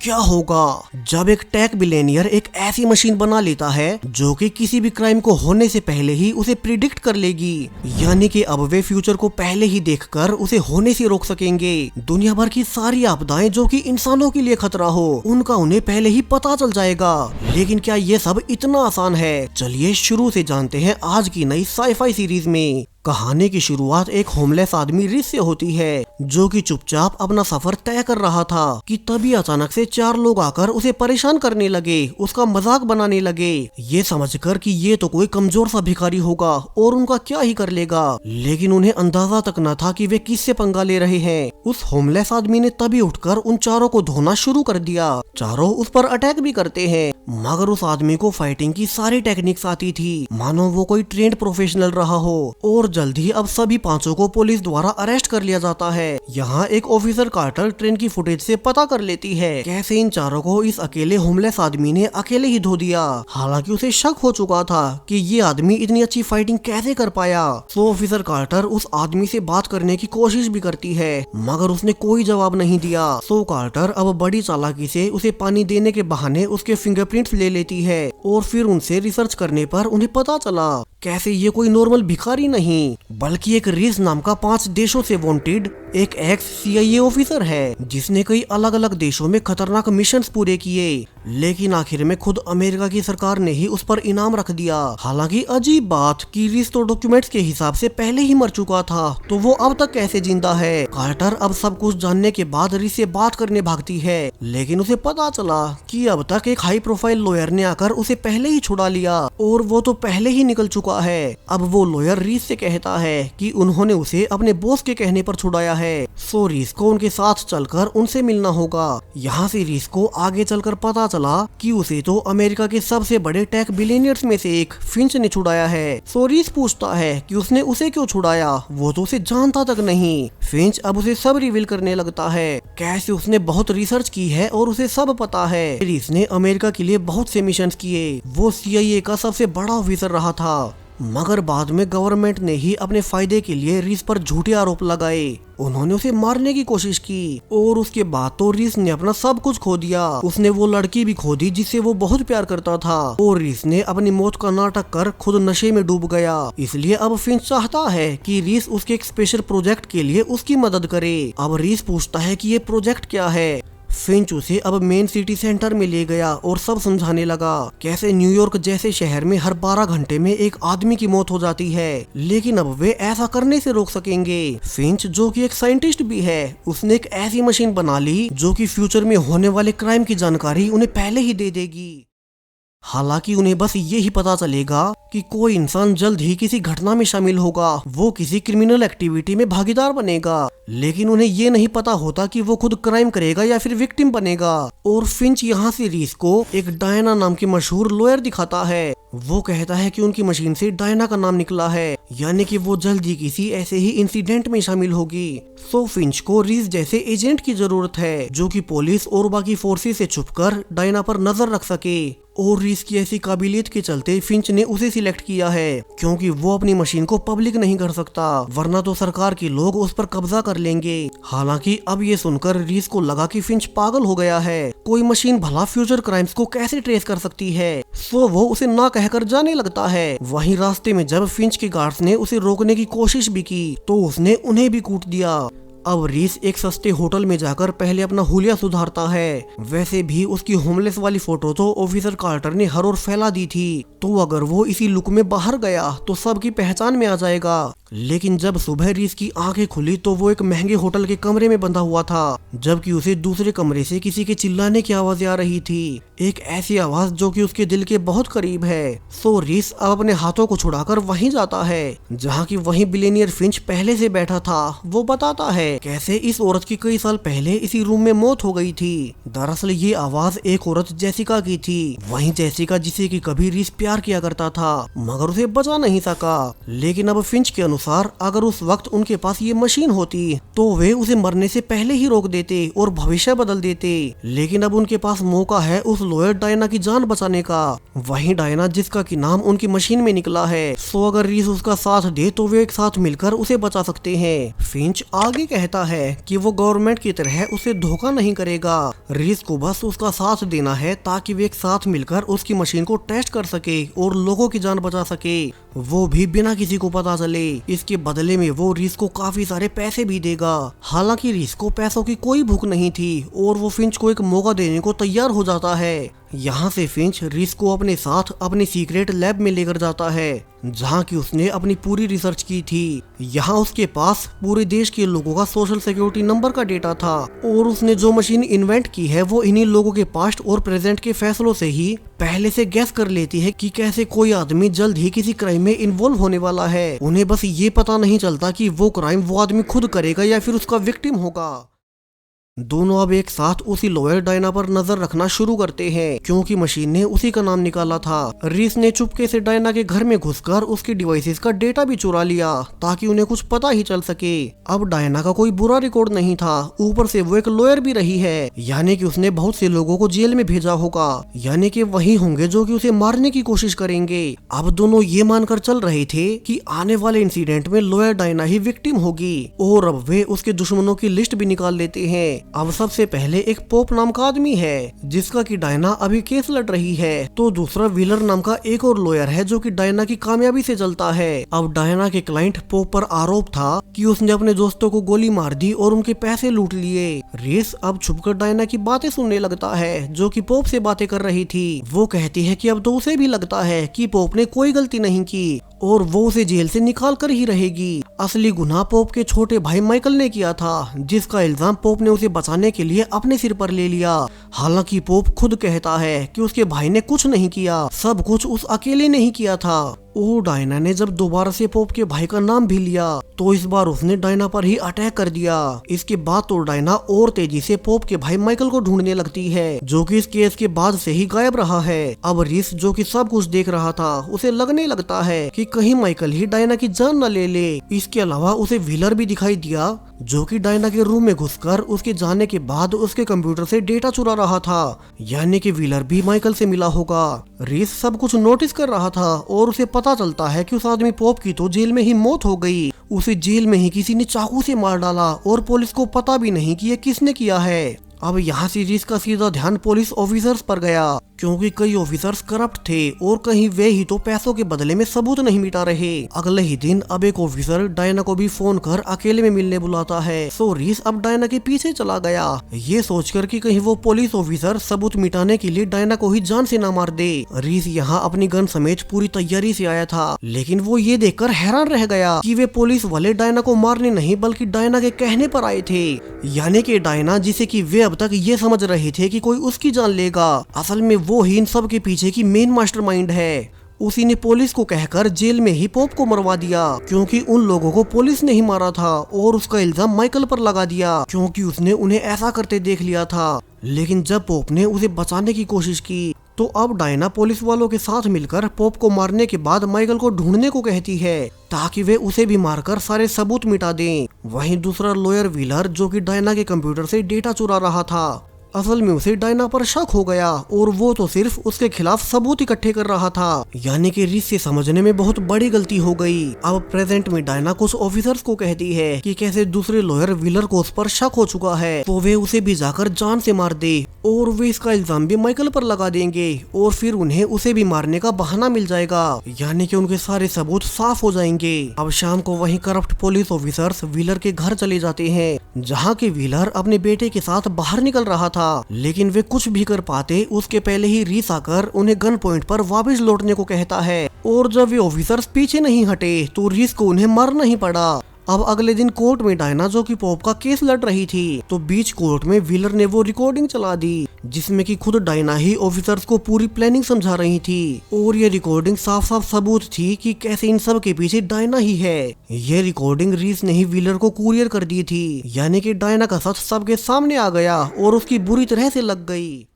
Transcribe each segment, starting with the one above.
क्या होगा जब एक टेक बिलियनियर एक ऐसी मशीन बना लेता है जो कि किसी भी क्राइम को होने से पहले ही उसे प्रिडिक्ट कर लेगी, यानी कि अब वे फ्यूचर को पहले ही देखकर उसे होने से रोक सकेंगे। दुनिया भर की सारी आपदाएं जो कि इंसानों के लिए खतरा हो, उनका उन्हें पहले ही पता चल जाएगा। लेकिन क्या ये सब इतना आसान है? चलिए शुरू से जानते हैं आज की नई साईफाई सीरीज में। कहानी की शुरुआत एक होमलेस आदमी रिस से होती है, जो कि चुपचाप अपना सफर तय कर रहा था कि तभी अचानक से 4 लोग आकर उसे परेशान करने लगे, उसका मजाक बनाने लगे, ये समझकर कि ये तो कोई कमजोर सा भिखारी होगा और उनका क्या ही कर लेगा। लेकिन उन्हें अंदाजा तक न था कि वे किससे पंगा ले रहे हैं। उस होमलेस आदमी ने तभी उठकर उन चारों को धोना शुरू कर दिया। चारों उस पर अटैक भी करते हैं, मगर उस आदमी को फाइटिंग की सारी टेक्निक्स आती थी, मानो वो कोई ट्रेंड प्रोफेशनल रहा हो। और जल्द ही अब सभी 5 को पुलिस द्वारा अरेस्ट कर लिया जाता है। यहाँ एक ऑफिसर कार्टर ट्रेन की फुटेज से पता कर लेती है कैसे इन चारों को इस अकेले होमलेस आदमी ने अकेले ही धो दिया। हालांकि उसे शक हो चुका था कि ये आदमी इतनी अच्छी फाइटिंग कैसे कर पाया। तो ऑफिसर कार्टर उस आदमी से बात करने की कोशिश भी करती है, मगर उसने कोई जवाब नहीं दिया। सो कार्टर अब बड़ी चालाकी से उसे पानी देने के बहाने उसके फिंगरप्रिंट्स ले लेती है और फिर उनसे रिसर्च करने पर उन्हें पता चला कैसे ये कोई नॉर्मल भिखारी नहीं, बल्कि एक रीस नाम का 5 देशों से वांटेड एक एक्स CIA ऑफिसर है, जिसने कई अलग अलग देशों में खतरनाक मिशंस पूरे किए। लेकिन आखिर में खुद अमेरिका की सरकार ने ही उस पर इनाम रख दिया। हालांकि अजीब बात कि रीस तो डॉक्यूमेंट्स के हिसाब से पहले ही मर चुका था, तो वो अब तक कैसे जिंदा है। कार्टर अब सब कुछ जानने के बाद रीस से बात करने भागती है, लेकिन उसे पता चला कि अब तक एक हाई प्रोफाइल लॉयर ने आकर उसे पहले ही छुड़ा लिया और वो तो पहले ही निकल चुका है। अब वो लॉयर रीस से कहता है कि उन्होंने उसे अपने बॉस के कहने पर छुड़ाया है। सो रीस को उनके साथ चलकर उनसे मिलना होगा। यहाँ से रीस को आगे चलकर पता चला कि उसे तो अमेरिका के सबसे बड़े टेक बिलियनियर्स में से एक फिंच ने छुड़ाया है। सो रीस पूछता है कि उसने उसे क्यों छुड़ाया, वो तो उसे जानता तक नहीं। फिंच अब उसे सब रिवील करने लगता है, कैसे उसने बहुत रिसर्च की है और उसे सब पता है। रीस ने अमेरिका के लिए बहुत से मिशन किए, वो CIA का सबसे बड़ा ऑफिसर रहा था, मगर बाद में गवर्नमेंट ने ही अपने फायदे के लिए रीस पर झूठे आरोप लगाए। उन्होंने उसे मारने की कोशिश की और उसके बाद तो रीस ने अपना सब कुछ खो दिया। उसने वो लड़की भी खो दी जिससे वो बहुत प्यार करता था, और रीस ने अपनी मौत का नाटक कर खुद नशे में डूब गया। इसलिए अब फिंच चाहता है कि रीस उसके एक स्पेशल प्रोजेक्ट के लिए उसकी मदद करे। अब रीस पूछता है कि ये प्रोजेक्ट क्या है। फिंच उसे अब मेन सिटी सेंटर में ले गया और सब समझाने लगा कैसे न्यूयॉर्क जैसे शहर में हर 12 घंटे में एक आदमी की मौत हो जाती है, लेकिन अब वे ऐसा करने से रोक सकेंगे। फिंच जो कि एक साइंटिस्ट भी है, उसने एक ऐसी मशीन बना ली जो कि फ्यूचर में होने वाले क्राइम की जानकारी उन्हें पहले ही दे देगी। हालांकि उन्हें बस ये ही पता चलेगा कि कोई इंसान जल्द ही किसी घटना में शामिल होगा, वो किसी क्रिमिनल एक्टिविटी में भागीदार बनेगा, लेकिन उन्हें ये नहीं पता होता कि वो खुद क्राइम करेगा या फिर विक्टिम बनेगा। और फिंच यहाँ से रीस को एक डायना नाम की मशहूर लॉयर दिखाता है। वो कहता है कि उनकी मशीन से डायना का नाम निकला है, यानी कि वो जल्द ही किसी ऐसे ही इंसिडेंट में शामिल होगी। सो फिंच को रीस जैसे एजेंट की जरूरत है जो कि पुलिस और बाकी फोर्सेस से छुपकर डायना पर नजर रख सके। और रीस की ऐसी काबिलियत के चलते फिंच ने उसे सिलेक्ट किया है, क्योंकि वो अपनी मशीन को पब्लिक नहीं कर सकता, वरना तो सरकार के लोग उस पर कब्जा कर लेंगे। हालांकि अब ये सुनकर रीस को लगा कि फिंच पागल हो गया है, कोई मशीन भला फ्यूचर क्राइम्स को कैसे ट्रेस कर सकती है। सो वो उसे ना कहकर जाने लगता है। वहीं रास्ते में जब फिंच के गार्ड्स ने उसे रोकने की कोशिश भी की तो उसने उन्हें भी कूट दिया। अब रीस एक सस्ते होटल में जाकर पहले अपना हुलिया सुधारता है। वैसे भी उसकी होमलेस वाली फोटो तो ऑफिसर कार्टर ने हर ओर फैला दी थी, तो अगर वो इसी लुक में बाहर गया तो सबकी पहचान में आ जाएगा। लेकिन जब सुबह रीस की आंखें खुली तो वो एक महंगे होटल के कमरे में बंधा हुआ था, जबकि उसे दूसरे कमरे से किसी के चिल्लाने की आवाज आ रही थी, एक ऐसी आवाज जो कि उसके दिल के बहुत करीब है। सो रीस अब अपने हाथों को छुड़ाकर वहीं जाता है जहाँ की वहीं बिलियनियर फिंच पहले से बैठा था। वो बताता है कैसे इस औरत की कई साल पहले इसी रूम में मौत हो गई थी। दरअसल ये आवाज एक औरत जेसिका की थी, वहीं जेसिका जिसे कि कभी रीस प्यार किया करता था, मगर उसे बचा नहीं सका। लेकिन अब फिंच के अनुसार अनुसार अगर उस वक्त उनके पास ये मशीन होती तो वे उसे मरने से पहले ही रोक देते और भविष्य बदल देते। लेकिन अब उनके पास मौका है उस लॉयर डायना की जान बचाने का, वही डायना जिसका की नाम उनकी मशीन में निकला है। सो अगर रीस उसका साथ दे तो वे एक साथ मिलकर उसे बचा सकते हैं। फिंच आगे कहता है कि वो गवर्नमेंट की तरह उसे धोखा नहीं करेगा, रीस को बस उसका साथ देना है ताकि वे एक साथ मिलकर उसकी मशीन को टेस्ट कर सके और लोगों की जान बचा सके, वो भी बिना किसी को पता चले। इसके बदले में वो रीस को काफी सारे पैसे भी देगा। हालांकि रीस को पैसों की कोई भूख नहीं थी और वो फिंच को एक मौका देने को तैयार हो जाता है। यहाँ से फिंच रीस को अपने साथ अपनी सीक्रेट लैब में लेकर जाता है जहाँ की उसने अपनी पूरी रिसर्च की थी। यहाँ उसके पास पूरे देश के लोगों का सोशल सिक्योरिटी नंबर का डेटा था और उसने जो मशीन इन्वेंट की है वो इन्हीं लोगों के पास्ट और प्रेजेंट के फैसलों से ही पहले से गैस कर लेती है कि कैसे कोई आदमी जल्द ही किसी क्राइम में इन्वॉल्व होने वाला है। उन्हें बस ये पता नहीं चलता कि वो क्राइम वो आदमी खुद करेगा या फिर उसका विक्टिम होगा। दोनों अब एक साथ उसी लॉयर डायना पर नजर रखना शुरू करते हैं क्योंकि मशीन ने उसी का नाम निकाला था। रीस ने चुपके से डायना के घर में घुसकर उसकी डिवाइसेस का डेटा भी चुरा लिया ताकि उन्हें कुछ पता ही चल सके। अब डायना का कोई बुरा रिकॉर्ड नहीं था, ऊपर से वो एक लॉयर भी रही है, यानी कि उसने बहुत से लोगों को जेल में भेजा होगा, यानी कि वही होंगे जो कि उसे मारने की कोशिश करेंगे। अब दोनों ये मानकर चल रहे थे कि आने वाले इंसिडेंट में लॉयर डायना ही विक्टिम होगी और अब वे उसके दुश्मनों की लिस्ट भी निकाल लेते हैं। अब सबसे पहले एक पोप नाम का आदमी है जिसका कि डायना अभी केस लड़ रही है, तो दूसरा व्हीलर नाम का एक और लॉयर है जो कि डायना की कामयाबी से चलता है। अब डायना के क्लाइंट पोप पर आरोप था कि उसने अपने दोस्तों को गोली मार दी और उनके पैसे लूट लिए। रीस अब छुपकर डायना की बातें सुनने लगता है जो कि पोप से बातें कर रही थी। वो कहती है कि अब तो उसे भी लगता है कि पोप ने कोई गलती नहीं की और वो उसे जेल से निकाल कर ही रहेगी। असली गुनाह पोप के छोटे भाई माइकल ने किया था जिसका इल्जाम पोप ने उसे बचाने के लिए अपने सिर पर ले लिया। हालांकि पोप खुद कहता है कि उसके भाई ने कुछ नहीं किया, सब कुछ उस अकेले ने ही किया था। और डायना ने जब दोबारा से पोप के भाई का नाम भी लिया तो इस बार उसने डायना पर ही अटैक कर दिया। इसके बाद तो डायना और तेजी से पोप के भाई माइकल को ढूंढने लगती है जो कि इस केस के बाद से ही गायब रहा है। अब रीस जो कि सब कुछ देख रहा था उसे लगने लगता है कि कहीं माइकल ही डायना की जान न ले ले। इसके अलावा उसे व्हीलर भी दिखाई दिया जो कि डायना के रूम में घुसकर उसके जाने के बाद उसके कंप्यूटर से डेटा चुरा रहा था, यानी कि व्हीलर भी माइकल से मिला होगा। रीस सब कुछ नोटिस कर रहा था और उसे पता चलता है कि उस आदमी पोप की तो जेल में ही मौत हो गई, उसे जेल में ही किसी ने चाकू से मार डाला और पुलिस को पता भी नहीं कि ये किसने किया है। अब यहाँ से रीस का सीधा ध्यान पुलिस ऑफिसर्स पर गया क्योंकि कई ऑफिसर्स करप्ट थे और कहीं वे ही तो पैसों के बदले में सबूत नहीं मिटा रहे। अगले ही दिन अब एक ऑफिसर डायना को भी फोन कर अकेले में मिलने बुलाता है। सो रीस अब डायना के पीछे चला गया ये सोचकर कि कहीं वो पुलिस ऑफिसर सबूत मिटाने के लिए डायना को ही जान से न मार दे। रीस यहाँ अपनी गन समेत पूरी तैयारी से आया था, लेकिन वो ये देखकर हैरान रह गया कि वे पुलिस वाले डायना को मारने नहीं बल्कि डायना के कहने पर आए थे, यानी कि डायना जिसे कि वे अब तक ये समझ रहे थे कि कोई उसकी जान लेगा, असल में वो ही इन सब के पीछे की मेन मास्टरमाइंड है। उसी ने पुलिस को कहकर जेल में ही पोप को मरवा दिया क्योंकि उन लोगों को पुलिस ने ही मारा था और उसका इल्जाम माइकल पर लगा दिया क्योंकि उसने उन्हें ऐसा करते देख लिया था। लेकिन जब पोप ने उसे बचाने की कोशिश की तो अब डायना पुलिस वालों के साथ मिलकर पोप को मारने के बाद माइकल को ढूंढने को कहती है ताकि वे उसे भी मारकर सारे सबूत मिटा दें। वहीं दूसरा लॉयर व्हीलर जो कि डायना के कंप्यूटर से डेटा चुरा रहा था, असल में उसे डायना पर शक हो गया और वो तो सिर्फ उसके खिलाफ सबूत इकट्ठे कर रहा था, यानी कि रीस से समझने में बहुत बड़ी गलती हो गई। अब प्रेजेंट में डायना कुछ ऑफिसर्स को कहती है कि कैसे दूसरे लॉयर व्हीलर को उस पर शक हो चुका है तो वे उसे भी जाकर जान से मार दे और वे इसका इल्जाम भी माइकल पर लगा देंगे और फिर उन्हें उसे भी मारने का बहाना मिल जाएगा, यानी कि उनके सारे सबूत साफ हो जाएंगे। अब शाम को वही करप्ट पुलिस ऑफिसर्स व्हीलर के घर चले जाते हैं जहाँ के व्हीलर अपने बेटे के साथ बाहर निकल रहा था, लेकिन वे कुछ भी कर पाते उसके पहले ही रीस आकर उन्हें गन पॉइंट पर वापस लौटने को कहता है और जब वे ऑफिसर्स पीछे नहीं हटे तो रीस को उन्हें मारना ही पड़ा। अब अगले दिन कोर्ट में डायना जो कि पोप का केस लड़ रही थी तो बीच कोर्ट में व्हीलर ने वो रिकॉर्डिंग चला दी जिसमें कि खुद डायना ही ऑफिसर्स को पूरी प्लानिंग समझा रही थी और ये रिकॉर्डिंग साफ साफ सबूत थी कि कैसे इन सब के पीछे डायना ही है। ये रिकॉर्डिंग रीस ने ही व्हीलर को कुरियर कर दी थी, यानी कि डायना का सच सबके सामने आ गया और उसकी बुरी तरह से लग गई।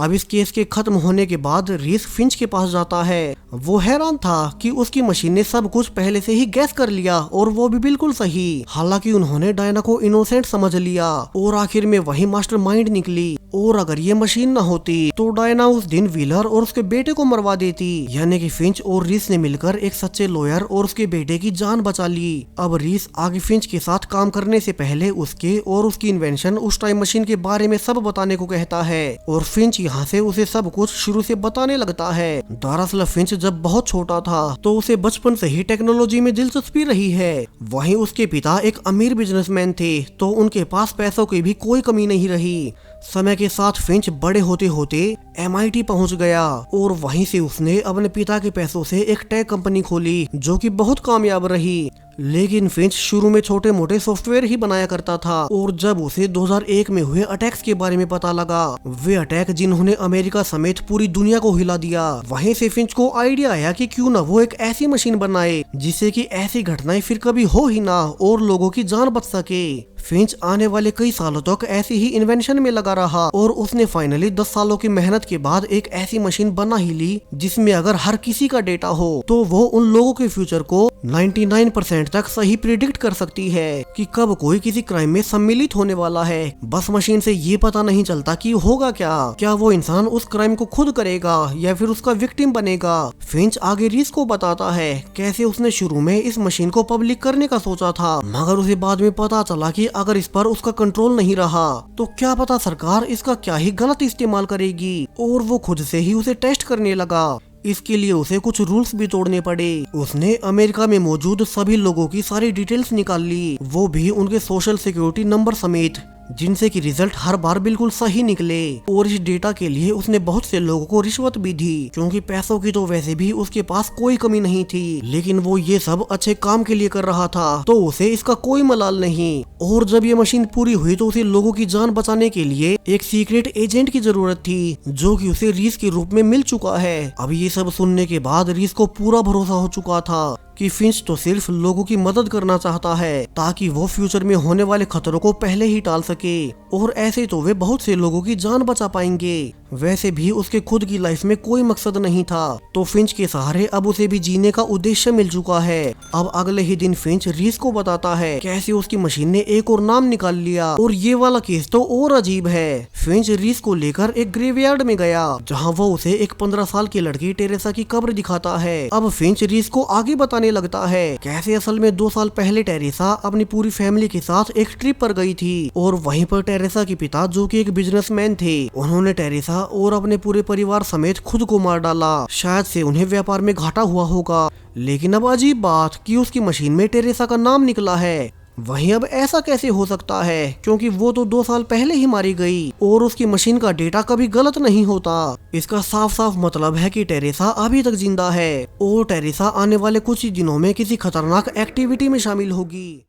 अब इस केस के खत्म होने के बाद रीस फिंच के पास जाता है। वो हैरान था कि उसकी मशीन ने सब कुछ पहले से ही गैस कर लिया और वो भी बिल्कुल सही। हालांकि उन्होंने डायना को इनोसेंट समझ लिया और आखिर में वही मास्टरमाइंड निकली। और अगर ये मशीन न होती तो डायना उस दिन व्हीलर और उसके बेटे को मरवा देती। यानी कि फिंच और रीस ने मिलकर एक सच्चे लॉयर और उसके बेटे की जान बचा ली। अब रीस आगे फिंच के साथ काम करने से पहले उसके और उसकी इन्वेंशन उस टाइम मशीन के बारे में सब बताने को कहता है और फिंच यहाँ से उसे सब कुछ शुरू से बताने लगता है। दरअसल फिंच जब बहुत छोटा था तो उसे बचपन से ही टेक्नोलॉजी में दिलचस्पी रही है। वहीं उसके पिता एक अमीर बिजनेसमैन थे तो उनके पास पैसों की भी कोई कमी नहीं रही। समय के साथ फिंच बड़े होते होते MIT पहुंच गया और वहीं से उसने अपने पिता के पैसों से एक टेक कंपनी खोली जो कि बहुत कामयाब रही। लेकिन फिंच शुरू में छोटे मोटे सॉफ्टवेयर ही बनाया करता था और जब उसे 2001 में हुए अटैक्स के बारे में पता लगा, वे अटैक जिन्होंने अमेरिका समेत पूरी दुनिया को हिला दिया, वहीं से फिंच को आइडिया आया कि क्यों ना वो एक ऐसी मशीन बनाए जिससे कि ऐसी घटनाएं फिर कभी हो ही ना और लोगों की जान बच सके। फिंच आने वाले कई सालों तक ऐसी ही इन्वेंशन में लगा रहा और उसने फाइनली 10 सालों की मेहनत के बाद एक ऐसी मशीन बना ही ली जिसमें अगर हर किसी का डेटा हो तो वो उन लोगों के फ्यूचर को 99% तक सही प्रिडिक्ट कर सकती है कि कब कोई किसी क्राइम में सम्मिलित होने वाला है। बस मशीन से ये पता नहीं चलता कि होगा क्या वो इंसान उस क्राइम को खुद करेगा या फिर उसका विक्टिम बनेगा। फिंच आगे रीस को बताता है कैसे उसने शुरू में इस मशीन को पब्लिक करने का सोचा था, मगर उसे बाद में पता चला कि अगर इस पर उसका कंट्रोल नहीं रहा तो क्या पता सरकार इसका क्या ही गलत इस्तेमाल करेगी और वो खुद से ही उसे टेस्ट करने लगा। इसके लिए उसे कुछ रूल्स भी तोड़ने पड़े। उसने अमेरिका में मौजूद सभी लोगों की सारी डिटेल्स निकाल ली, वो भी उनके सोशल सिक्योरिटी नंबर समेत, जिनसे कि रिजल्ट हर बार बिल्कुल सही निकले। और इस डेटा के लिए उसने बहुत से लोगों को रिश्वत भी दी क्योंकि पैसों की तो वैसे भी उसके पास कोई कमी नहीं थी, लेकिन वो ये सब अच्छे काम के लिए कर रहा था तो उसे इसका कोई मलाल नहीं। और जब ये मशीन पूरी हुई तो उसे लोगों की जान बचाने के लिए एक सीक्रेट एजेंट की जरूरत थी जो कि उसे रीस के रूप में मिल चुका है। अब ये सब सुनने के बाद रीस को पूरा भरोसा हो चुका था कि फिंच तो सिर्फ लोगों की मदद करना चाहता है ताकि वो फ्यूचर में होने वाले खतरों को पहले ही टाल सके और ऐसे तो वे बहुत से लोगों की जान बचा पाएंगे। वैसे भी उसके खुद की लाइफ में कोई मकसद नहीं था तो फिंच के सहारे अब उसे भी जीने का उद्देश्य मिल चुका है। अब अगले ही दिन फिंच रीस को बताता है कैसे उसकी मशीन ने एक और नाम निकाल लिया और ये वाला केस तो और अजीब है। फिंच रीस को लेकर एक ग्रेवयार्ड में गया जहाँ वो उसे एक 15 साल की लड़की टेरेसा की कब्र दिखाता है। अब फिंच रीस को आगे बताने लगता है कैसे असल में 2 साल पहले टेरेसा अपनी पूरी फैमिली के साथ एक ट्रिप पर गई थी और वहीं पर टेरेसा के पिता जो कि एक बिजनेसमैन थे, उन्होंने टेरेसा और अपने पूरे परिवार समेत खुद को मार डाला। शायद से उन्हें व्यापार में घाटा हुआ होगा, लेकिन अब अजीब बात कि उसकी मशीन में टेरेसा का नाम निकला है। वहीं अब ऐसा कैसे हो सकता है क्योंकि वो तो 2 साल पहले ही मारी गई और उसकी मशीन का डेटा कभी गलत नहीं होता। इसका साफ साफ मतलब है कि टेरेसा अभी तक जिंदा है और टेरेसा आने वाले कुछ ही दिनों में किसी खतरनाक एक्टिविटी में शामिल होगी।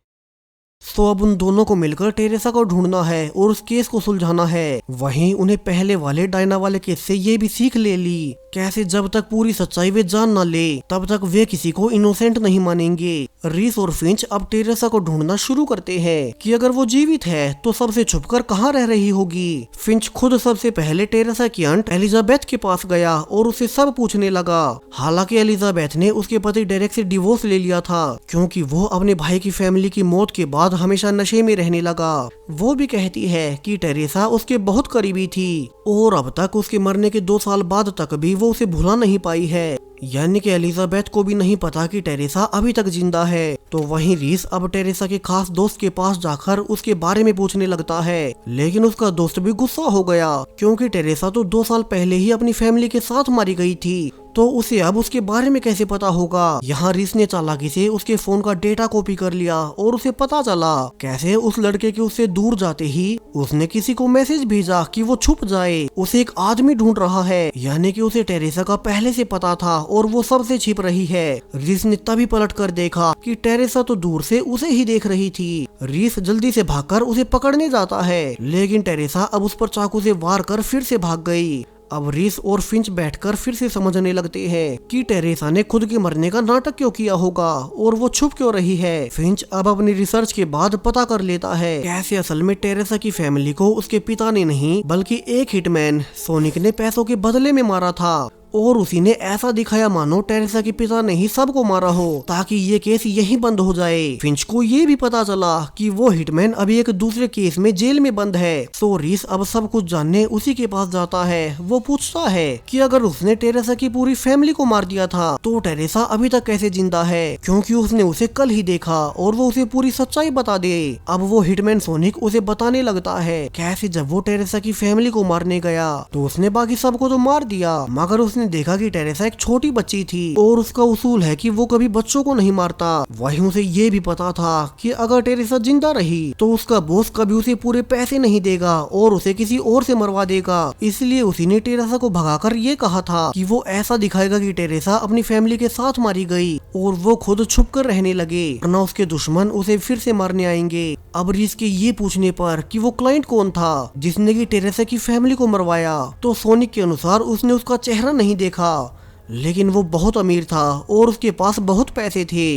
तो अब उन दोनों को मिलकर टेरेसा को ढूंढना है और उस केस को सुलझाना है। वहीं उन्हें पहले वाले डायना वाले केस से ये भी सीख ले ली कैसे जब तक पूरी सच्चाई वे जान ना ले तब तक वे किसी को इनोसेंट नहीं मानेंगे। रीस और फिंच अब टेरेसा को ढूंढना शुरू करते हैं कि अगर वो जीवित है तो सबसे छुपकर कहाँ रह रही होगी। फिंच खुद सबसे पहले टेरेसा की आंट एलिजाबेथ के पास गया और उसे सब पूछने लगा। हालांकि एलिजाबेथ ने उसके पति डेरेक से डिवोर्स ले लिया था क्योंकि वो अपने भाई की फैमिली की मौत के बाद हमेशा नशे में रहने लगा। वो भी कहती है कि टेरेसा उसके बहुत करीबी थी और अब तक उसके मरने के 2 साल बाद तक भी वो उसे भुला नहीं पाई है। यानी कि एलिजाबेथ को भी नहीं पता कि टेरेसा अभी तक जिंदा है। तो वहीं रीस अब टेरेसा के खास दोस्त के पास जाकर उसके बारे में पूछने लगता है, लेकिन उसका दोस्त भी गुस्सा हो गया क्योंकि टेरेसा तो 2 साल पहले ही अपनी फैमिली के साथ मारी गई थी तो उसे अब उसके बारे में कैसे पता होगा। यहाँ रीस ने चालाकी से उसके फोन का डेटा कॉपी कर लिया और उसे पता चला कैसे उस लड़के के उससे दूर जाते ही उसने किसी को मैसेज भेजा कि वो छुप जाए, उसे एक आदमी ढूंढ रहा है। यानी कि उसे टेरेसा का पहले से पता था और वो सबसे छिप रही है। रीस ने तभी पलट कर देखा कि टेरेसा तो दूर से उसे ही देख रही थी। रीस जल्दी से भागकर उसे पकड़ने जाता है लेकिन टेरेसा अब उस पर चाकू से वार कर फिर से भाग गई। अब रीस और फिंच बैठकर फिर से समझने लगते हैं कि टेरेसा ने खुद के मरने का नाटक क्यों किया होगा और वो छुप क्यों रही है। फिंच अब अपनी रिसर्च के बाद पता कर लेता है कैसे असल में टेरेसा की फैमिली को उसके पिता ने नहीं बल्कि एक हिटमैन सोनिक ने पैसों के बदले में मारा था और उसी ने ऐसा दिखाया मानो टेरेसा के पिता ने ही सबको मारा हो ताकि ये केस यही बंद हो जाए। फिंच को ये भी पता चला कि वो हिटमैन अभी एक दूसरे केस में जेल में बंद है। सो रीस अब सब कुछ जानने उसी के पास जाता है। वो पूछता है कि अगर उसने टेरेसा की पूरी फैमिली को मार दिया था तो टेरेसा अभी तक कैसे जिंदा है, क्योंकि उसने उसे कल ही देखा और वो उसे पूरी सच्चाई बता दे। अब वो हिटमैन सोनिक उसे बताने लगता है कैसे जब वो टेरेसा की फैमिली को मारने गया तो उसने बाकी सबको तो मार दिया, मगर उसने देखा कि टेरेसा एक छोटी बच्ची थी और उसका उसूल है कि वो कभी बच्चों को नहीं मारता। वहीं उसे ये भी पता था कि अगर टेरेसा जिंदा रही तो उसका बॉस कभी उसे पूरे पैसे नहीं देगा और उसे किसी और से मरवा देगा। इसलिए उसी ने टेरेसा को भगाकर ये कहा था कि वो ऐसा दिखाएगा कि टेरेसा अपनी फैमिली के साथ मारी गई और वो खुद छुप कर रहने लगे, वरना उसके दुश्मन उसे फिर से मारने आएंगे। अब रीस के ये पूछने पर कि वो क्लाइंट कौन था जिसने की टेरेसा की फैमिली को मरवाया, तो सोनिक के अनुसार उसने उसका चेहरा नहीं देखा, लेकिन वो बहुत अमीर था और उसके पास बहुत पैसे थे।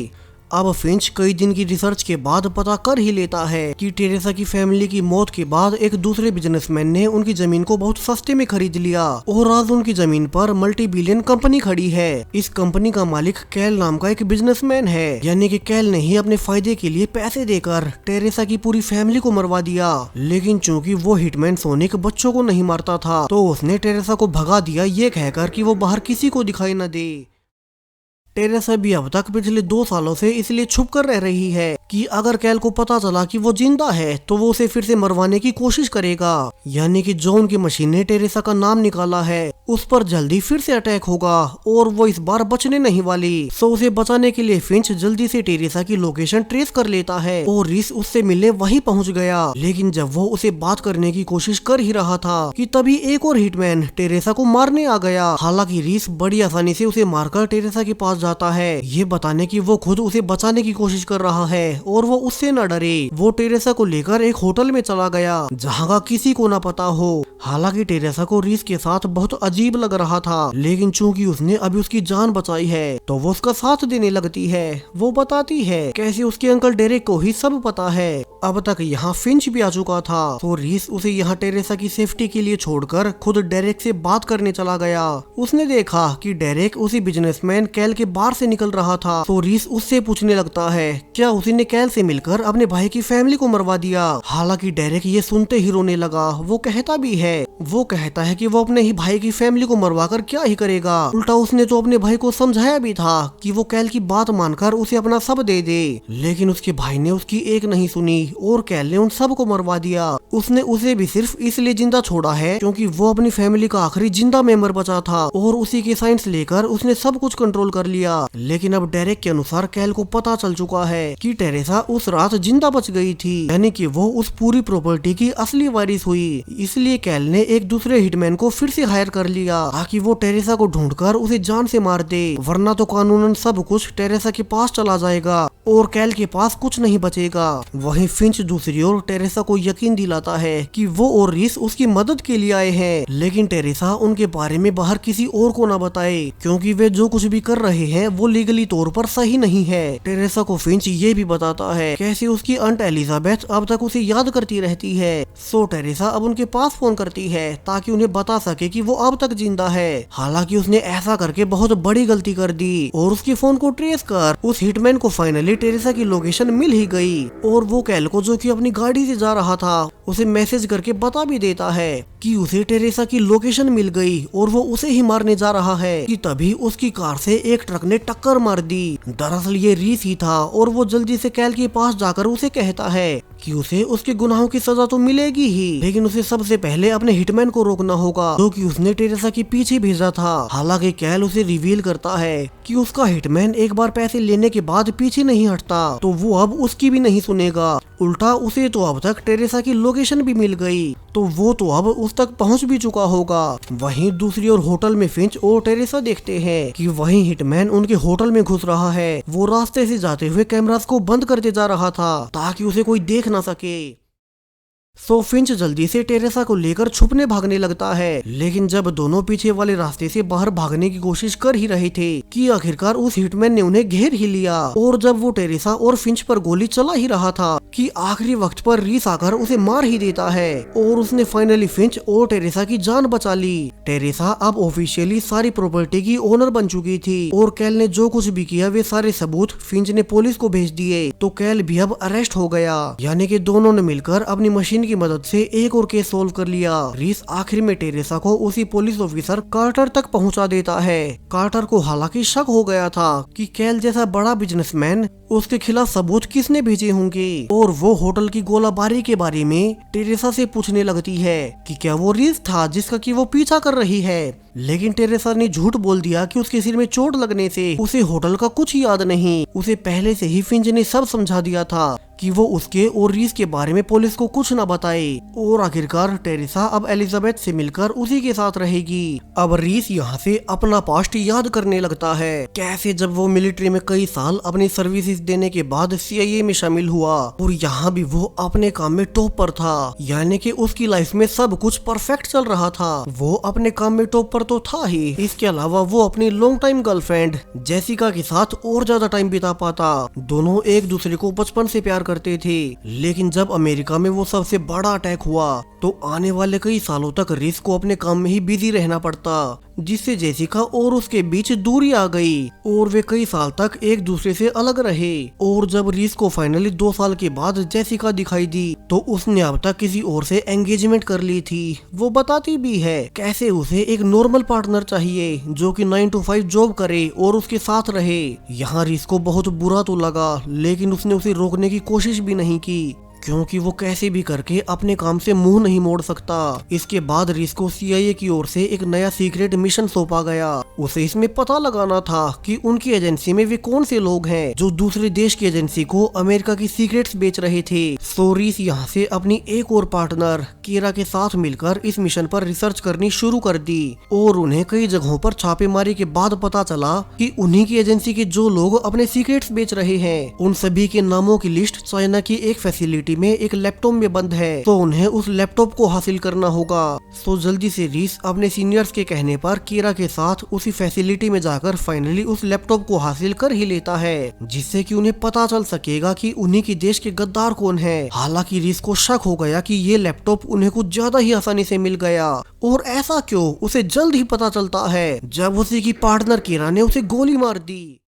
अब फिंच कई दिन की रिसर्च के बाद पता कर ही लेता है कि टेरेसा की फैमिली की मौत के बाद एक दूसरे बिजनेसमैन ने उनकी जमीन को बहुत सस्ते में खरीद लिया और आज उनकी जमीन पर मल्टी बिलियन कंपनी खड़ी है। इस कंपनी का मालिक कैल नाम का एक बिजनेसमैन है, यानी कि कैल ने ही अपने फायदे के लिए पैसे देकर टेरेसा की पूरी फैमिली को मरवा दिया। लेकिन चूंकि वो हिटमैन सोनिक बच्चों को नहीं मारता था तो उसने टेरेसा को भगा दिया ये कहकर कि वो बाहर किसी को दिखाई न दे। टेरेसा भी अब तक पिछले 2 सालों से इसलिए छुप कर रह रही है कि अगर कैल को पता चला कि वो जिंदा है तो वो उसे फिर से मरवाने की कोशिश करेगा, यानी कि जो उनकी मशीन ने टेरेसा का नाम निकाला है उस पर जल्दी फिर से अटैक होगा और वो इस बार बचने नहीं वाली। सो उसे बचाने के लिए फिंच जल्दी से टेरेसा की लोकेशन ट्रेस कर लेता है और रीस उससे मिलने वहीं पहुंच गया। लेकिन जब वो उसे बात करने की कोशिश कर ही रहा था कि तभी एक और हिटमैन टेरेसा को मारने आ गया। हालांकि रीस बड़ी आसानी से उसे मारकर टेरेसा के पास जाता है, ये बताने की वो खुद उसे बचाने की कोशिश कर रहा है और वो उससे न डरे। वो टेरेसा को लेकर एक होटल में चला गया जहाँ का किसी को न पता हो। हालांकि टेरेसा को रीस के साथ बहुत अजीब लग रहा था, लेकिन चूंकि उसने अभी उसकी जान बचाई है तो वो उसका साथ देने लगती है। वो बताती है कैसे उसके अंकल डेरेक को ही सब पता है। अब तक यहाँ फिंच भी आ चुका था तो रीस उसे यहाँ टेरेसा की सेफ्टी के लिए छोड़कर खुद डेरेक से बात करने चला गया। उसने देखा कि डेरेक उसी बिजनेसमैन कैल के बार से निकल रहा था तो रीस उससे पूछने लगता है क्या उसी ने कैल से मिलकर अपने भाई की फैमिली को मरवा दिया। हालांकि डेरेक ये सुनते ही रोने लगा। वो कहता भी है कि वो अपने ही भाई की फैमिली को मरवा कर क्या ही करेगा, उल्टा उसने तो अपने भाई को समझाया भी था कि वो कैल की बात मानकर उसे अपना सब दे दे, लेकिन उसके भाई ने उसकी एक नहीं सुनी और कैल ने उन सब को मरवा दिया। उसने उसे भी सिर्फ इसलिए जिंदा छोड़ा है क्योंकि वो अपनी फैमिली का आखिरी जिंदा मेंबर बचा था और उसी के साइंस लेकर उसने सब कुछ कंट्रोल कर लिया। लेकिन अब डेरेक के अनुसार कैल को पता चल चुका है कि टेरेसा उस रात जिंदा बच गई थी, यानी कि वो उस पूरी प्रॉपर्टी की असली वारिस हुई। इसलिए कैल ने एक दूसरे हिटमैन को फिर से हायर कर लिया ताकि वो टेरेसा को ढूंढकर उसे जान से मार दे, वरना तो कानूनन सब कुछ टेरेसा के पास चला जाएगा और कैल के पास कुछ नहीं बचेगा। वहीं फिंच दूसरी ओर टेरेसा को यकीन दिलाता है कि वो और रीस उसकी मदद के लिए आए हैं, लेकिन टेरेसा उनके बारे में बाहर किसी और को न बताए क्योंकि वे जो कुछ भी कर रहे हैं वो लीगली तौर पर सही नहीं है। टेरेसा को फिंच ये भी बताता है कैसे उसकी आंट एलिजाबेथ अब तक उसे याद करती रहती है। सो टेरेसा अब उनके पास फोन करती है ताकि उन्हें बता सके कि वो अब तक जिंदा है। हालांकि उसने ऐसा करके बहुत बड़ी गलती कर दी और उसके फोन को ट्रेस कर उस हिटमैन को फाइनली टेरेसा की लोकेशन मिल ही गई और वो कैल को जो कि अपनी गाड़ी से जा रहा था उसे मैसेज करके बता भी देता है कि उसे टेरेसा की लोकेशन मिल गई और वो उसे ही मारने जा रहा है कि तभी उसकी कार से एक ट्रक ने टक्कर मार दी। दरअसल ये रीस ही था और वो जल्दी से कैल के पास जाकर उसे कहता है कि उसे उसके गुनाहों की सजा तो मिलेगी ही, लेकिन उसे सबसे पहले अपने हिटमैन को रोकना होगा जो कि उसने टेरेसा के पीछे भेजा था। हालांकि कैल उसे रिवील करता है कि उसका हिटमैन एक बार पैसे लेने के बाद पीछे नहीं हटता तो वो अब उसकी भी नहीं सुनेगा, उल्टा उसे तो अब तक टेरेसा की लोकेशन भी मिल गई तो वो तो अब उस तक पहुंच भी चुका होगा। वहीं दूसरी ओर होटल में फिंच और टेरेसा देखते हैं कि वहीं हिटमैन उनके होटल में घुस रहा है। वो रास्ते से जाते हुए कैमरास को बंद करते जा रहा था ताकि उसे कोई देख ना सके। सो फिंच जल्दी से टेरेसा को लेकर छुपने भागने लगता है, लेकिन जब दोनों पीछे वाले रास्ते से बाहर भागने की कोशिश कर ही रहे थे कि आखिरकार उस हिटमैन ने उन्हें घेर ही लिया। और जब वो टेरेसा और फिंच पर गोली चला ही रहा था कि आखिरी वक्त पर रीस आकर उसे मार ही देता है और उसने फाइनली फिंच और टेरेसा की जान बचा ली। टेरेसा अब ऑफिशियली सारी प्रॉपर्टी की ओनर बन चुकी थी और कैल ने जो कुछ भी किया वे सारे सबूत फिंच ने पुलिस को भेज दिए, तो कैल भी अब अरेस्ट हो गया। यानी कि दोनों ने मिलकर अपनी मशीन की मदद से एक और केस सोल्व कर लिया। रीस आखिर में टेरेसा को उसी पुलिस ऑफिसर कार्टर तक पहुंचा देता है। कार्टर को हालांकि शक हो गया था कि कैल जैसा बड़ा बिजनेसमैन उसके खिलाफ सबूत किसने भेजे होंगे, और वो होटल की गोलाबारी के बारे में टेरेसा से पूछने लगती है कि क्या वो रीस था जिसका कि वो पीछा कर रही है। लेकिन टेरेसा ने झूठ बोल दिया कि उसके सिर में चोट लगने से उसे होटल का कुछ याद नहीं। उसे पहले से ही फिंच ने सब समझा दिया था कि वो उसके और रीस के बारे में पुलिस को कुछ न बताए। और आखिरकार टेरेसा अब एलिजाबेथ से मिलकर उसी के साथ रहेगी। अब रीस यहाँ से अपना पास्ट याद करने लगता है, कैसे जब वो मिलिट्री में कई साल अपनी सर्विसेज देने के बाद CIA में शामिल हुआ और यहाँ भी वो अपने काम में टॉप पर था। यानी कि उसकी लाइफ में सब कुछ परफेक्ट चल रहा था, वो अपने काम में टॉप पर तो था ही, इसके अलावा वो अपनी लॉन्ग टाइम गर्लफ्रेंड जेसिका के साथ और ज्यादा टाइम बिता पाता। दोनों एक दूसरे को बचपन से प्यार करते थे। लेकिन जब अमेरिका में वो सबसे बड़ा अटैक हुआ तो आने वाले कई सालों तक रीस को अपने काम में ही बिजी रहना पड़ता, जिससे जेसिका और उसके बीच दूरी आ गई और वे कई साल तक एक दूसरे से अलग रहे। और जब रीस को फाइनली 2 साल के बाद जेसिका दिखाई दी तो उसने अब तक किसी और से एंगेजमेंट कर ली थी। वो बताती भी है कैसे उसे एक नॉर्मल पार्टनर चाहिए जो कि 9 to 5 जॉब करे और उसके साथ रहे। यहाँ रीस को बहुत बुरा तो लगा, लेकिन उसने उसे रोकने की कोशिश भी नहीं की क्योंकि वो कैसे भी करके अपने काम से मुंह नहीं मोड़ सकता। इसके बाद रीस को CIA की ओर से एक नया सीक्रेट मिशन सौंपा गया। उसे इसमें पता लगाना था कि उनकी एजेंसी में वे कौन से लोग हैं जो दूसरे देश की एजेंसी को अमेरिका की सीक्रेट्स बेच रहे थे। सो रीस यहाँ से अपनी एक और पार्टनर कीरा के साथ मिलकर इस मिशन पर रिसर्च करनी शुरू कर दी और उन्हें कई जगहों पर छापेमारी के बाद पता चला कि उन्हीं की एजेंसी के जो लोग अपने सीक्रेट्स बेच रहे हैं उन सभी के नामों की लिस्ट चाइना की एक फैसिलिटी में एक लैपटॉप में बंद है, तो उन्हें उस लैपटॉप को हासिल करना होगा। तो जल्दी से रीस अपने सीनियर्स के कहने पर कीरा के साथ उसी फैसिलिटी में जाकर फाइनली उस लैपटॉप को हासिल कर ही लेता है, जिससे कि उन्हें पता चल सकेगा कि उन्हीं के देश के गद्दार कौन है। हालांकि रीस को शक हो गया कि ये लैपटॉप उन्हें कुछ ज्यादा ही आसानी से मिल गया, और ऐसा क्यों उसे जल्द ही पता चलता है जब उसी की पार्टनर कीरा ने उसे गोली मार दी।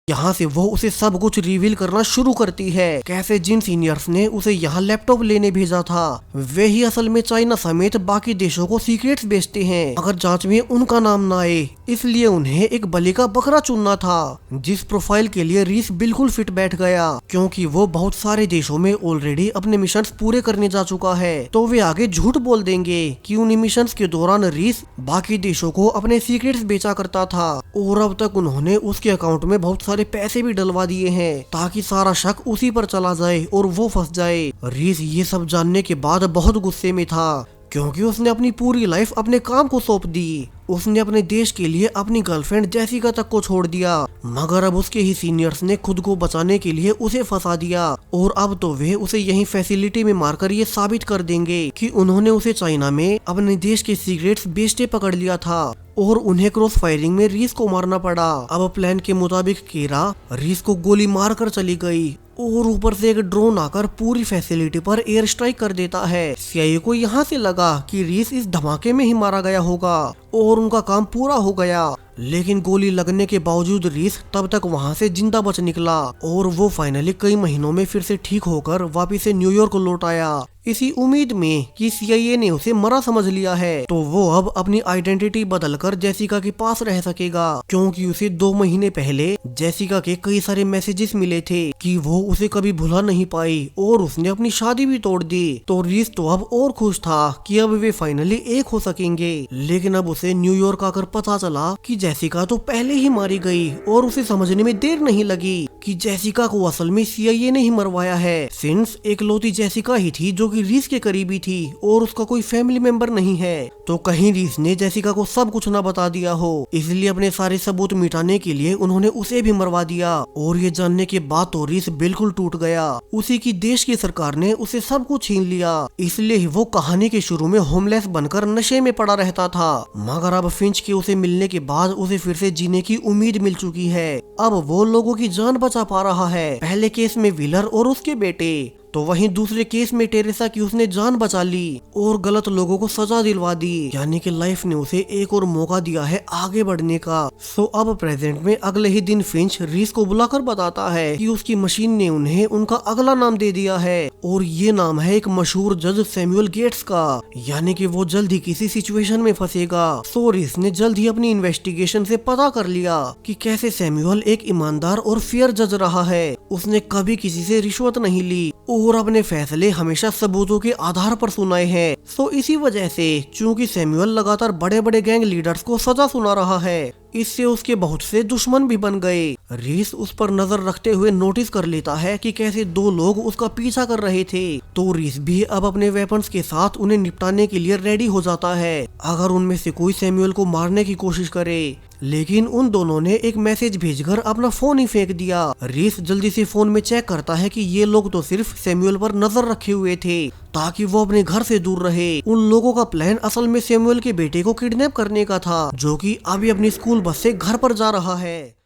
यहाँ से वो उसे सब कुछ रिवील करना शुरू करती है, कैसे जिन सीनियर्स ने उसे यहाँ लैपटॉप लेने भेजा था वे ही असल में चाइना समेत बाकी देशों को सीक्रेट्स बेचते हैं अगर जांच में उनका नाम ना आए, इसलिए उन्हें एक बलि का बकरा चुनना था, जिस प्रोफाइल के लिए रीस बिल्कुल फिट बैठ गया क्योंकि वो बहुत सारे देशों में ऑलरेडी अपने मिशन पूरे करने जा चुका है। तो वे आगे झूठ बोल देंगे कि उन मिशन के दौरान रीस बाकी देशों को अपने सीक्रेट्स बेचा करता था और अब तक उन्होंने उसके अकाउंट में बहुत सारे पैसे भी डलवा दिए हैं ताकि सारा शक उसी पर चला जाए और वो फंस जाए। रीस ये सब जानने के बाद बहुत गुस्से में था क्योंकि उसने अपनी पूरी लाइफ अपने काम को सौंप दी। उसने अपने देश के लिए अपनी गर्लफ्रेंड जेसिका तक को छोड़ दिया, मगर अब उसके ही सीनियर्स ने खुद को बचाने के लिए उसे फंसा दिया और अब तो वे उसे यही फैसिलिटी में मारकर ये साबित कर देंगे कि उन्होंने उसे चाइना में अपने देश के सिगरेट्स बेचते पकड़ लिया था और उन्हें क्रॉस फायरिंग में रीस को मारना पड़ा। अब प्लान के मुताबिक कीरा रीस को गोली मारकर चली गई और ऊपर से एक ड्रोन आकर पूरी फैसिलिटी पर एयर स्ट्राइक कर देता है। CIA को यहाँ से लगा कि रीस इस धमाके में ही मारा गया होगा और उनका काम पूरा हो गया, लेकिन गोली लगने के बावजूद रीस तब तक वहाँ से जिंदा बच निकला और वो फाइनली कई महीनों में फिर से ठीक होकर वापिस से न्यूयॉर्क लौट आया, इसी उम्मीद में कि CIA ने उसे मरा समझ लिया है तो वो अब अपनी आइडेंटिटी बदलकर जेसिका के पास रह सकेगा, क्योंकि उसे 2 महीने पहले जेसिका के कई सारे मैसेजेस मिले थे कि वो उसे कभी भुला नहीं पाई और उसने अपनी शादी भी तोड़ दी। तो रीस तो अब और खुश था कि अब वे फाइनली एक हो सकेंगे, लेकिन अब उसे न्यूयॉर्क आकर पता चला कि जेसिका तो पहले ही मारी गई और उसे समझने में देर नहीं लगी कि जेसिका को असल में CIA ने ही मरवाया है, सिंस एकलौती जेसिका ही थी जो कि रीस के करीबी थी और उसका कोई फैमिली मेंबर नहीं है। तो कहीं रीस ने जेसिका को सब कुछ ना बता दिया हो, इसलिए अपने सारे सबूत मिटाने के लिए उन्होंने उसे भी मरवा दिया। और ये जानने के बाद तो रीस बिल्कुल टूट गया। उसी की देश की सरकार ने उसे सब कुछ छीन लिया, इसलिए ही वो कहानी के शुरू में होमलेस बनकर नशे में पड़ा रहता था। मगर अब फिंच के उसे मिलने के बाद उसे फिर से जीने की उम्मीद मिल चुकी है। अब वो लोगों की जान बचा पा रहा है। पहले केस में व्हीलर और उसके बेटे, तो वहीं दूसरे केस में टेरेसा की उसने जान बचा ली और गलत लोगों को सजा दिलवा दी। यानी कि लाइफ ने उसे एक और मौका दिया है आगे बढ़ने का। सो अब प्रेजेंट में अगले ही दिन फिंच रीस को बुलाकर बताता है कि उसकी मशीन ने उन्हें उनका अगला नाम दे दिया है और ये नाम है एक मशहूर जज सैमुअल गेट्स का। यानी कि वो जल्द ही किसी सिचुएशन में फंसेगा। सो रीस ने जल्द ही अपनी इन्वेस्टिगेशन से पता कर लिया कि कैसे सैमुअल एक ईमानदार और फेयर जज रहा है। उसने कभी किसी से रिश्वत नहीं ली और अपने फैसले हमेशा सबूतों के आधार पर सुनाए हैं। सो इसी वजह से चूंकि सैमुअल लगातार बड़े बड़े गैंग लीडर्स को सजा सुना रहा है, इससे उसके बहुत से दुश्मन भी बन गए। रीस उस पर नजर रखते हुए नोटिस कर लेता है कि कैसे दो लोग उसका पीछा कर रहे थे। तो रीस भी अब अपने वेपन्स के साथ उन्हें निपटाने के लिए रेडी हो जाता है अगर उनमें से कोई सैमुअल को मारने की कोशिश करे। लेकिन उन दोनों ने एक मैसेज भेजकर अपना फोन ही फेंक दिया। रीस जल्दी से फोन में चेक करता है कि ये लोग तो सिर्फ सैमुअल पर नजर रखे हुए थे ताकि वो अपने घर से दूर रहे। उन लोगों का प्लान असल में सैमुअल के बेटे को किडनैप करने का था, जो कि अभी अपनी स्कूल बस से घर पर जा रहा है।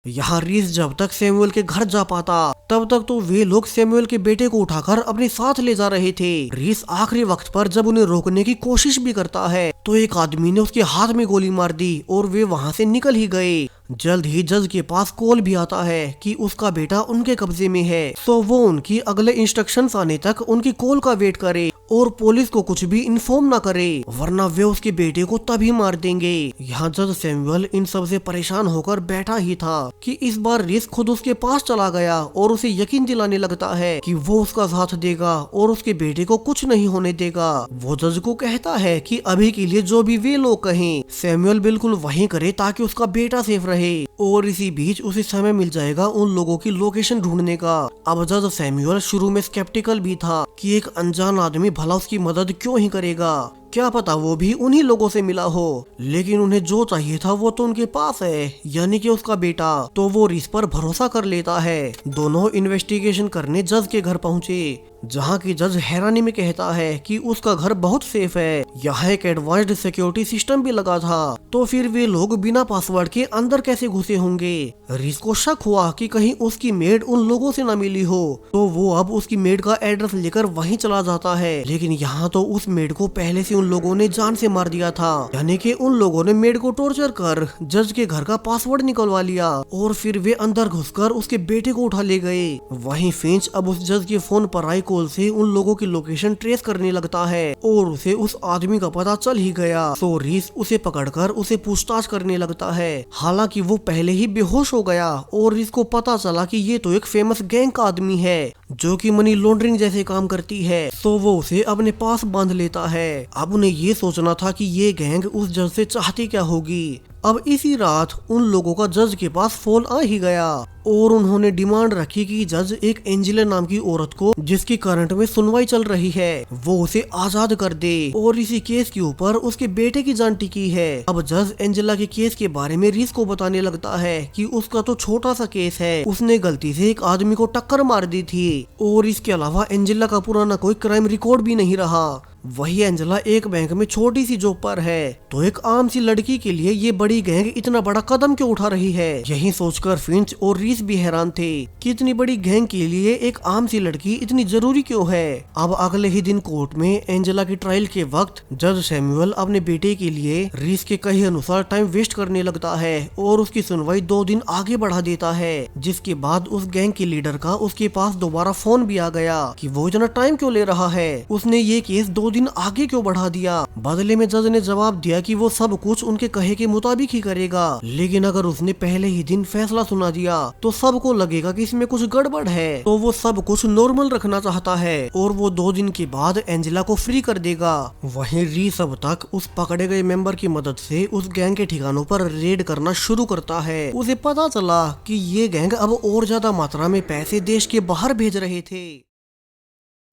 यहाँ रीस जब तक सैमुअल के घर जा पाता तब तक तो वे लोग सैमुअल के बेटे को उठाकर अपने साथ ले जा रहे थे। रीस आखिरी वक्त पर जब उन्हें रोकने की कोशिश भी करता है तो एक आदमी ने उसके हाथ में गोली मार दी और वे वहाँ से निकल ही गए। जल्द ही जज के पास कॉल भी आता है कि उसका बेटा उनके कब्जे में है। सो वो उनकी अगले इंस्ट्रक्शंस आने तक उनकी कॉल का वेट करे और पुलिस को कुछ भी इन्फॉर्म ना करे, वरना वे उसके बेटे को तभी मार देंगे। यहाँ जज सैमुअल इन सब से परेशान होकर बैठा ही था कि इस बार रीस खुद उसके पास चला गया और उसे यकीन दिलाने लगता है कि वो उसका साथ देगा और उसके बेटे को कुछ नहीं होने देगा। वो जज को कहता है कि अभी के लिए जो भी वे लोग कहें सैमुअल बिल्कुल वही करे ताकि उसका बेटा सेफ रहे। और इसी बीच उसे समय मिल जाएगा उन लोगों की लोकेशन ढूंढने का। अब जज सैमुअल शुरू में स्केप्टिकल भी था कि एक अनजान आदमी भला उसकी मदद क्यों ही करेगा, क्या पता वो भी उन्हीं लोगों से मिला हो। लेकिन उन्हें जो चाहिए था वो तो उनके पास है, यानी कि उसका बेटा। तो वो रीस पर भरोसा कर लेता है। दोनों इन्वेस्टिगेशन करने जज के घर पहुंचे, जहां की जज हैरानी में कहता है कि उसका घर बहुत सेफ है, यहाँ एक एडवांस्ड सिक्योरिटी सिस्टम भी लगा था। तो फिर वे लोग बिना पासवर्ड के अंदर कैसे घुसे होंगे। रीस को शक हुआ कि कहीं उसकी मेड उन लोगों से न मिली हो, तो वो अब उसकी मेड का एड्रेस लेकर वहीं चला जाता है। लेकिन यहाँ तो उस मेड को पहले से उन लोगों ने जान से मार दिया था, यानी कि उन लोगों ने मेड को टॉर्चर कर जज के घर का पासवर्ड निकलवा लिया और फिर वे अंदर घुसकर उसके बेटे को उठा ले गए। वहीं फिंच अब उस जज के फोन पर आई कॉल से उन लोगों की लोकेशन ट्रेस करने लगता है और उसे उस आदमी का पता चल ही गया। तो रीस उसे पकड़कर उसे पूछताछ करने लगता है। हालांकि वो पहले ही बेहोश हो गया और रीस को पता चला कि ये तो एक फेमस गैंग का आदमी है जो कि मनी लॉन्ड्रिंग जैसे काम करती है। तो वो उसे अपने पास बांध लेता है। अब उन्हें ये सोचना था कि ये गैंग उस जज से चाहती क्या होगी। अब इसी रात उन लोगों का जज के पास फोन आ ही गया और उन्होंने डिमांड रखी कि जज एक एंजेला नाम की औरत को, जिसकी करंट में सुनवाई चल रही है, वो उसे आजाद कर दे और इसी केस के ऊपर उसके बेटे की जान टिकी है। अब जज एंजेला के केस के बारे में रीस को बताने लगता है कि उसका तो छोटा सा केस है, उसने गलती से एक आदमी को टक्कर मार दी थी और इसके अलावा एंजेला का पुराना कोई क्राइम रिकॉर्ड भी नहीं रहा। वही एंजेला एक बैंक में छोटी सी जॉब पर है, तो एक आम सी लड़की के लिए ये बड़ी गैंग इतना बड़ा कदम क्यों उठा रही है। यही सोचकर फिंच और रीस भी हैरान थे कि इतनी बड़ी गैंग के लिए एक आम सी लड़की इतनी जरूरी क्यों है। अब अगले ही दिन कोर्ट में एंजेला की ट्रायल के वक्त जज सैमुअल अपने बेटे के लिए रीस के कहे अनुसार टाइम वेस्ट करने लगता है और उसकी सुनवाई 2 दिन आगे बढ़ा देता है। जिसके बाद उस गैंग के लीडर का उसके पास दोबारा फोन भी आ गया कि वो इतना टाइम क्यों ले रहा है। उसने ये केस 2 दिन आगे क्यों बढ़ा दिया। बदले में जज ने जवाब दिया कि वो सब कुछ उनके कहे के मुताबिक ही करेगा, लेकिन अगर उसने पहले ही दिन फैसला सुना दिया तो सबको लगेगा कि इसमें कुछ गड़बड़ है। तो वो सब कुछ नॉर्मल रखना चाहता है और वो 2 दिन के बाद एंजेला को फ्री कर देगा। वहीं रीस अब तक उस पकड़े गए मेंबर की मदद से उस गैंग के ठिकानों पर रेड करना शुरू करता है। उसे पता चला कि ये गैंग अब और ज्यादा मात्रा में पैसे देश के बाहर भेज रहे थे।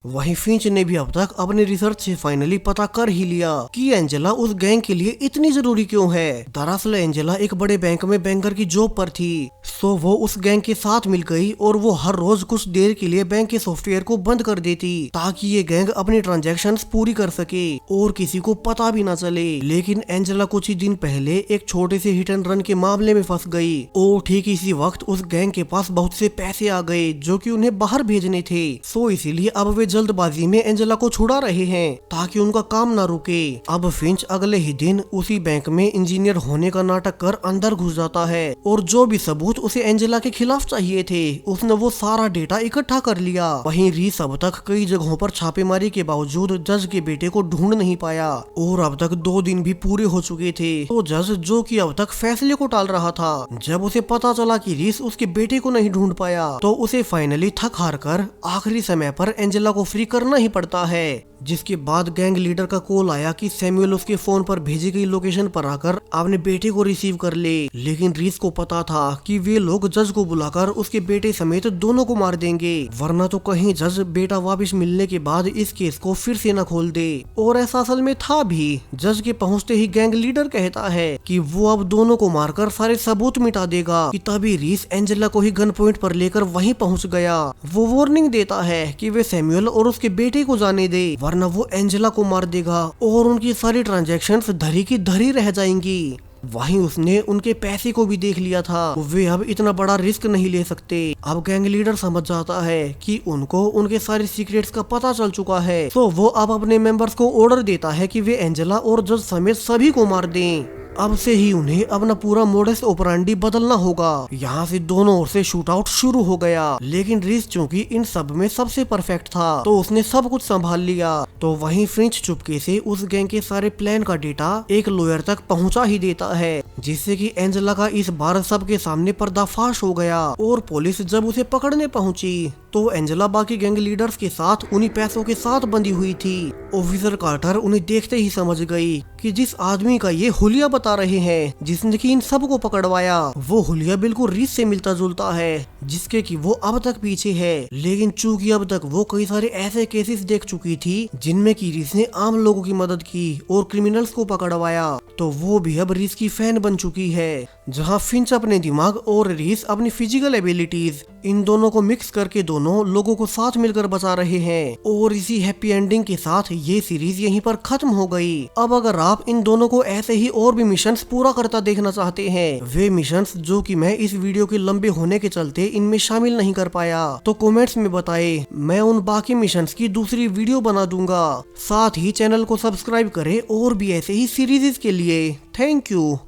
वहीं फिंच ने भी अब तक अपनी रिसर्च से फाइनली पता कर ही लिया कि एंजेला उस गैंग के लिए इतनी जरूरी क्यों है। दरअसल एंजेला एक बड़े बैंक में बैंकर की जॉब पर थी, सो वो उस गैंग के साथ मिल गई और वो हर रोज कुछ देर के लिए बैंक के सॉफ्टवेयर को बंद कर देती ताकि ये गैंग अपनी ट्रांजैक्शंस पूरी कर सके और किसी को पता भी ना चले। लेकिन एंजेला कुछ ही दिन पहले एक छोटे से हिट एंड रन के मामले में फंस गई और ठीक इसी वक्त उस गैंग के पास बहुत से पैसे आ गए जो कि उन्हें बाहर भेजने थे। सो इसीलिए अब वे जल्दबाजी में एंजेला को छुड़ा रहे हैं ताकि उनका काम ना रुके। अब फिंच अगले ही दिन उसी बैंक में इंजीनियर होने का नाटक कर अंदर घुस जाता है और जो भी सबूत उसे एंजेला के खिलाफ चाहिए थे उसने वो सारा डेटा इकट्ठा कर लिया। वहीं रीस अब तक कई जगहों पर छापेमारी के बावजूद जज के बेटे को ढूंढ नहीं पाया और अब तक 2 दिन भी पूरे हो चुके थे। तो जज जो कि अब तक फैसले को टाल रहा था, जब उसे पता चला कि रीस उसके बेटे को नहीं ढूंढ पाया तो उसे फाइनली थक हार कर आखिरी समय पर एंजेला को फ्री करना ही पड़ता है। जिसके बाद गैंग लीडर का कॉल आया कि सैमुअल उसके फोन पर भेजी गई लोकेशन पर आकर अपने बेटे को रिसीव कर ले। लेकिन रीस को पता था कि वे लोग जज को बुलाकर उसके बेटे समेत दोनों को मार देंगे, वरना तो कहीं जज बेटा वापस मिलने के बाद इस केस को फिर से न खोल दे। और ऐसा असल में था भी। जज के पहुंचते ही गैंग लीडर कहता है कि वो अब दोनों को मारकर सारे सबूत मिटा देगा कि तभी रीस एंजेला को ही गन पॉइंट पर लेकर वहीं पहुंच गया। वो वार्निंग देता है कि वे सैमुअल और उसके बेटे को जाने दे वरना वो एंजेला को मार देगा और उनकी सारी ट्रांजैक्शंस धरी की धरी रह जाएंगी। वहीं उसने उनके पैसे को भी देख लिया था, वे अब इतना बड़ा रिस्क नहीं ले सकते। अब गैंग लीडर समझ जाता है कि उनको उनके सारे सीक्रेट्स का पता चल चुका है, तो वो अब अपने मेंबर्स को ऑर्डर देता है कि वे एंजेला और जज समेत सभी को मार दें। अब से ही उन्हें अपना पूरा मोडस ऑपरेंडी बदलना होगा। यहाँ से दोनों ओर से शूट आउट शुरू हो गया, लेकिन रीस चूंकि इन सब में सबसे परफेक्ट था तो उसने सब कुछ संभाल लिया। तो वहीं फ्रिंच चुपके से उस गैंग के सारे प्लान का डेटा एक लॉयर तक पहुँचा ही देता है, जिससे कि एंजेला का इस बार सबके सामने पर्दाफाश हो गया। और पुलिस जब उसे पकड़ने पहुंची तो एंजेला बाकी गैंग लीडर्स के साथ उन्हीं पैसों के साथ बंधी हुई थी। ऑफिसर कार्टर उन्हें देखते ही समझ गई कि जिस आदमी का ये हुलिया बता रहे हैं, जिसने कि इन सब को पकड़वाया, वो हुलिया बिल्कुल रीस से मिलता जुलता है, जिसके कि वो अब तक पीछे है। लेकिन चूंकि अब तक वो कई सारे ऐसे केसेस देख चुकी थी जिनमें कि रीस ने आम लोगों की मदद की और क्रिमिनल्स को पकड़वाया, तो वो भी अब रीस की फैन बन चुकी है। जहाँ फिंच अपने दिमाग और रीस अपनी फिजिकल एबिलिटीज, इन दोनों को मिक्स करके दोनों लोगों को साथ मिलकर बचा रहे हैं। और इसी हैप्पी एंडिंग के साथ ये सीरीज यहीं पर खत्म हो गई। अब अगर आप इन दोनों को ऐसे ही और भी मिशंस पूरा करता देखना चाहते हैं, वे मिशंस जो कि मैं इस वीडियो के लंबे होने के चलते इनमें शामिल नहीं कर पाया, तो कमेंट्स में बताएं, मैं उन बाकी मिशंस की दूसरी वीडियो बना दूंगा। साथ ही चैनल को सब्सक्राइब करें और भी ऐसे ही सीरीज के लिए। Thank you.